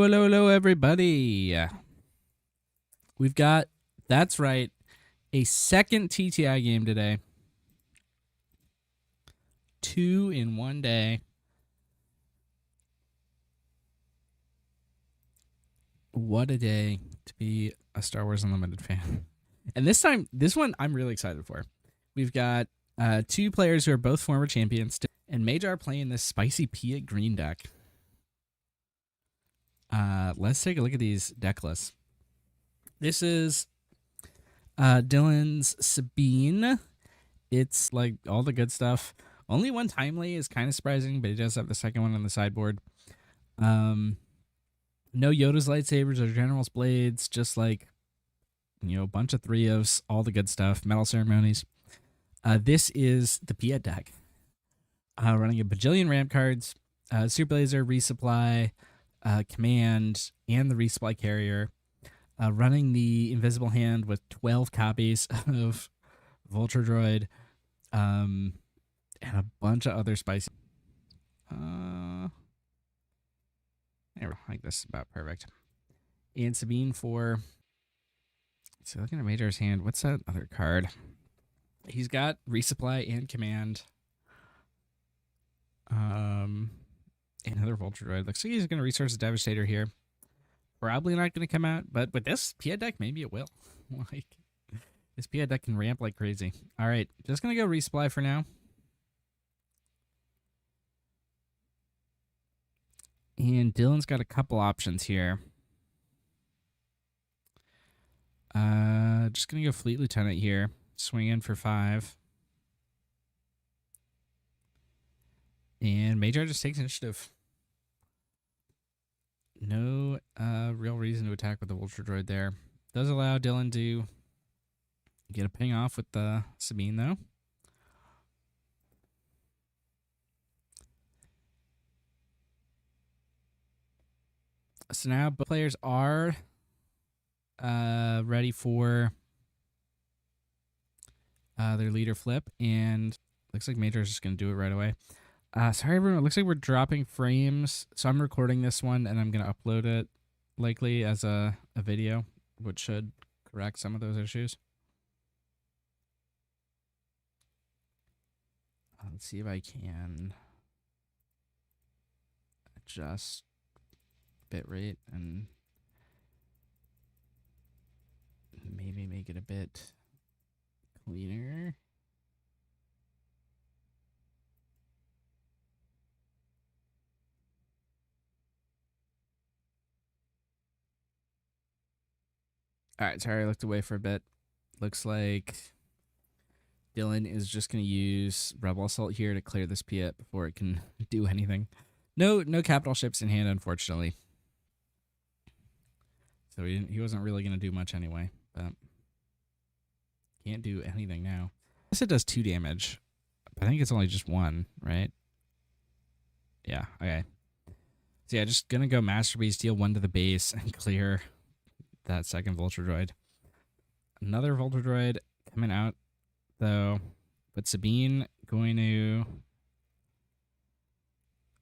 Hello, hello, everybody. We've got, that's right, a second TTI game today. 2 in 1 day. What a day to be a Star Wars Unlimited fan. And this one I'm really excited for. We've got two players who are both former champions, and Majar playing this spicy Piett green deck. Let's take a look at these deck lists. This is Dillen's Sabine. It's like all the good stuff. Only one timely is kind of surprising, but he does have the second one on the sideboard. No Yoda's lightsabers or General's blades, just like, a bunch of 3-ofs, all the good stuff, metal ceremonies. This is the Piett deck. Running a bajillion ramp cards, Super Laser, Resupply, Command, and the Resupply Carrier. Running the Invisible Hand with 12 copies of Vulture Droid, and a bunch of other spicy. There, I think this is about perfect. And Sabine for. So looking at Majar's hand, what's that other card? He's got Resupply and Command. Another Vulture Droid. Looks like he's going to Resource Devastator here. Probably not going to come out, but with this Piett deck, maybe it will. Like, this Piett deck can ramp like crazy. All right, just going to go Resupply for now. And Dillen's got a couple options here. Just going to go Fleet Lieutenant here. Swing in for 5. And Majar just takes initiative. No real reason to attack with the Vulture Droid there. Does allow Dillen to get a ping off with the Sabine, though. So now both players are ready for their leader flip, and looks like Majar is just going to do it right away. Sorry, everyone. It looks like we're dropping frames, so I'm recording this one, and I'm going to upload it likely as a video, which should correct some of those issues. Let's see if I can adjust bitrate and maybe make it a bit cleaner. All right, sorry, I looked away for a bit. Looks like Dillen is just going to use Rebel Assault here to clear this Piett before it can do anything. No capital ships in hand, unfortunately. So he wasn't really going to do much anyway, but can't do anything now. I guess it does 2 damage. I think it's only just 1, right? Yeah, okay. So yeah, just going to go Masterpiece, deal 1 to the base, and clear that second Vulture Droid. Another Vulture Droid coming out, though. But Sabine going to...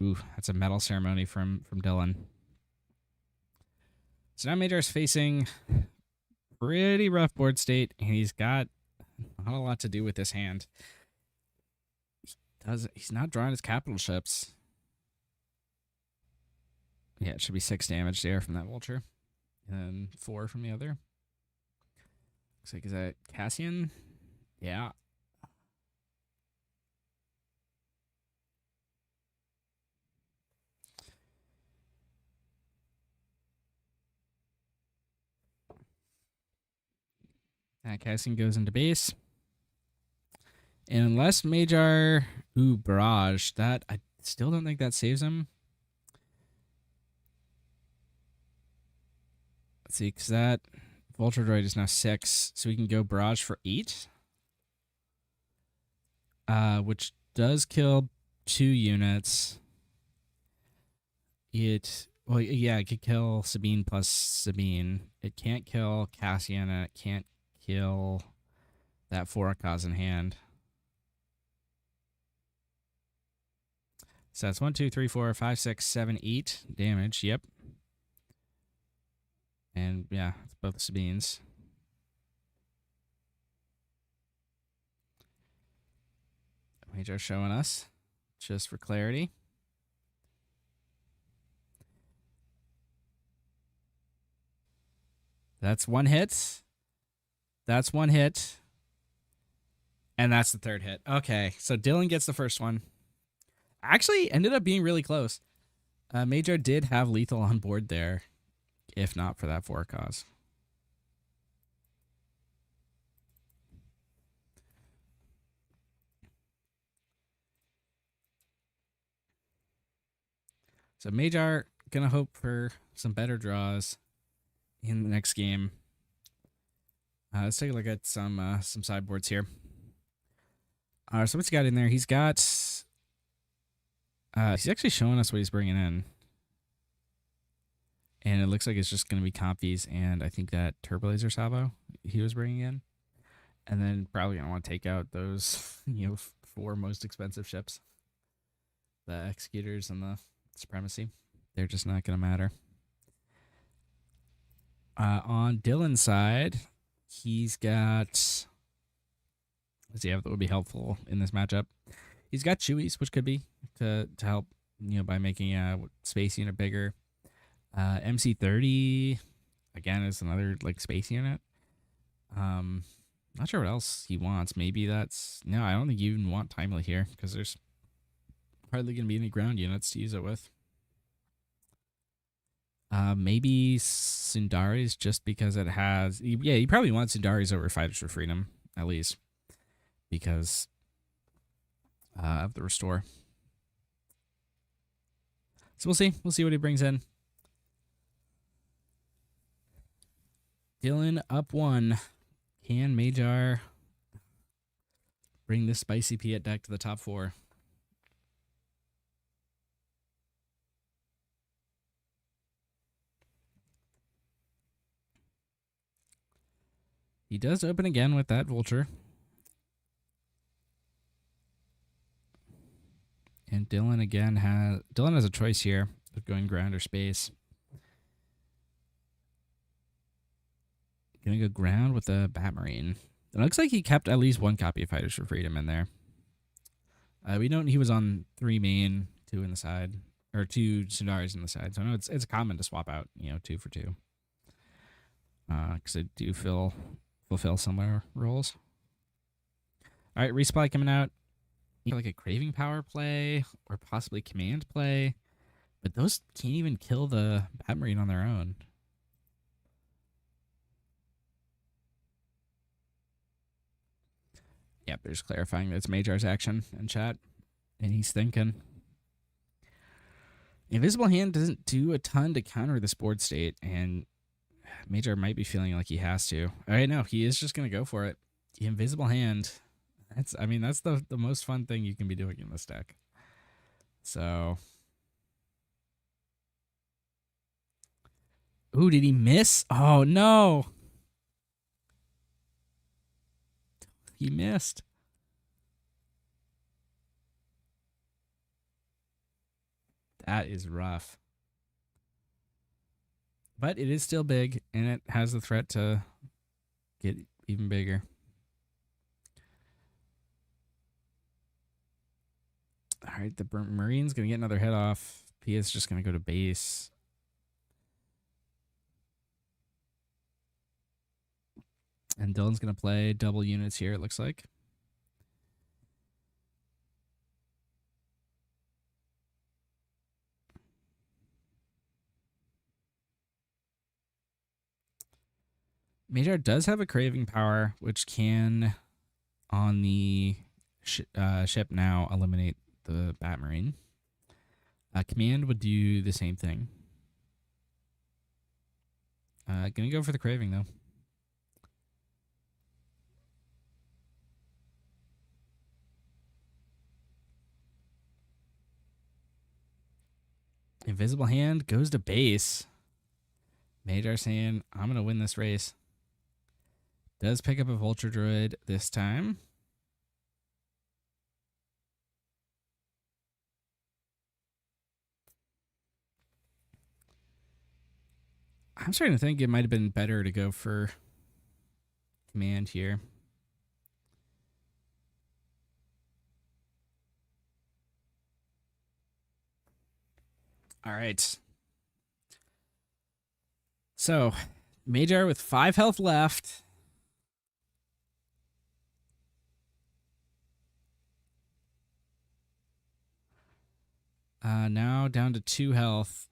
Ooh, that's a metal ceremony from Dillen. So now Majar is facing pretty rough board state, and he's got not a lot to do with this hand. He's not drawing his capital ships. Yeah, it should be 6 damage there from that Vulture. And 4 from the other. Looks like, is that Cassian? Yeah. Cassian goes into base. And unless Majar... Ooh, Barrage. That, I still don't think that saves him. Let's see, because that Vulture Droid is now 6, so we can go Barrage for 8. Which does kill 2 units. Well, yeah, it could kill Sabine plus Sabine. It can't kill Cassian, and it can't kill that Forakaz in hand. So that's 1, 2, 3, 4, 5, 6, 7, 8 damage. Yep. And yeah, it's both Sabines. Majar showing us, just for clarity. That's one hit. That's one hit. And that's the third hit. Okay, so Dillen gets the first one. Actually, ended up being really close. Majar did have lethal on board there, if not for that forecast. So Majar gonna hope for some better draws in the next game. Let's take a look at some sideboards here. So what's he got in there? He's got. He's actually showing us what he's bringing in, and it looks like it's just gonna be Compies and I think that Turbo Laser Salvo he was bringing in, and then probably gonna want to take out those 4 most expensive ships, the Executors and the Supremacy. They're just not gonna matter. On Dillen's side, he's got. Let's see if that would be helpful in this matchup. He's got Chewies, which could be to help, by making a space unit bigger. MC30 again is another like space unit. Not sure what else he wants. Maybe that's no. I don't think you even want Timely here because there's hardly gonna be any ground units to use it with. Maybe Sundaris just because it has. Yeah, you probably want Sundaris over Fighters for Freedom at least because of the restore. So we'll see. We'll see what he brings in. Dillen up 1. Can Majar bring this spicy Piett deck to the top 4? He does open again with that Vulture. And Dillen again has a choice here of going ground or space. Gonna go ground with a Batmarine. It looks like he kept at least 1 copy of Fighters for Freedom in there. We know he was on 3 main, 2 in the side, or 2 Sundaris in the side. So I know it's common to swap out, 2 for 2. Because they do fulfill similar roles. All right, resupply coming out. Like a Craving Power play or possibly Command play, but those can't even kill the Batmarine on their own. Yep, they're just clarifying that it's Majar's action in chat, and he's thinking. Invisible Hand doesn't do a ton to counter this board state, and Majar might be feeling like he has to. All right, no, he is just going to go for it. The Invisible Hand. That's the most fun thing you can be doing in this deck. So. Ooh, did he miss? Oh, no. He missed. That is rough. But it is still big, and it has the threat to get even bigger. All right, the Marine's going to get another hit off. Piett's just going to go to base. And Dillen's going to play double units here, it looks like. Majar does have a Craving Power, which can, on the ship now, eliminate the Batmarine. Command would do the same thing. Gonna go for the Craving, though. Invisible Hand goes to base. Majar saying, I'm going to win this race. Does pick up a Vulture Druid this time. I'm starting to think it might have been better to go for command here. All right. So, Majar with 5 health left. Now down to 2 health.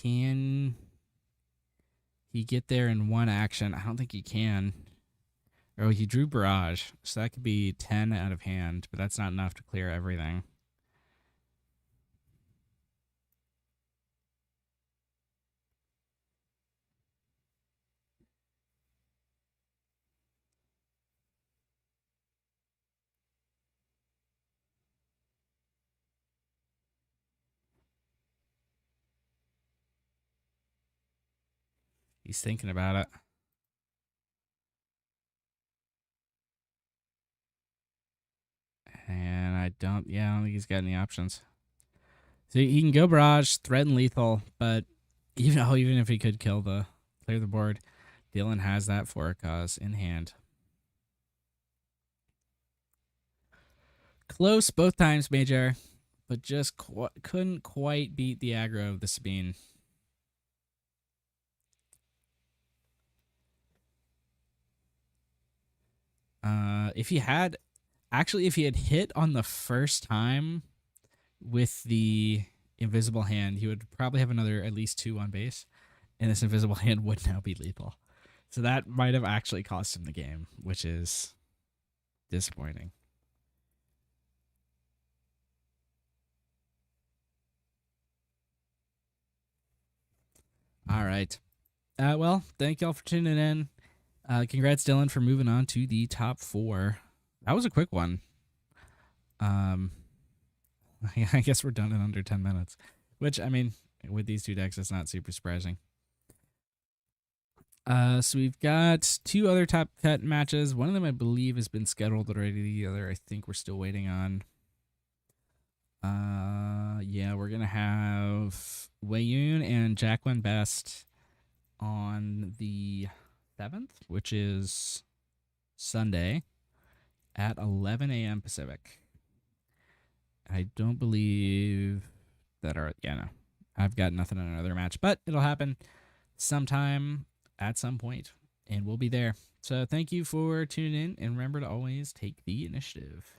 Can he get there in one action? I don't think he can. Oh, he drew Barrage, so that could be 10 out of hand, but that's not enough to clear everything. He's thinking about it. And I don't think he's got any options. So he can go Barrage, threaten lethal, but even if he could clear the board, Dillen has that for a cause in hand. Close both times, Majar, but just couldn't quite beat the aggro of the Sabine. If he had hit on the first time with the invisible hand, he would probably have another at least 2 on base, and this invisible hand would now be lethal. So that might have actually cost him the game, which is disappointing. All right. Well, thank y'all for tuning in. Congrats, Dillen, for moving on to the top 4. That was a quick one. I guess we're done in under 10 minutes, which, I mean, with these 2 decks, it's not super surprising. So we've got 2 other top cut matches. One of them, I believe, has been scheduled already. The other, I think we're still waiting on. Yeah, we're going to have Wei-Yun and Jacqueline Best on the 7th, which is Sunday at 11 a.m. Pacific. I don't believe that no. I've got nothing on another match, but it'll happen sometime at some point, and we'll be there. So thank you for tuning in, and remember to always take the initiative.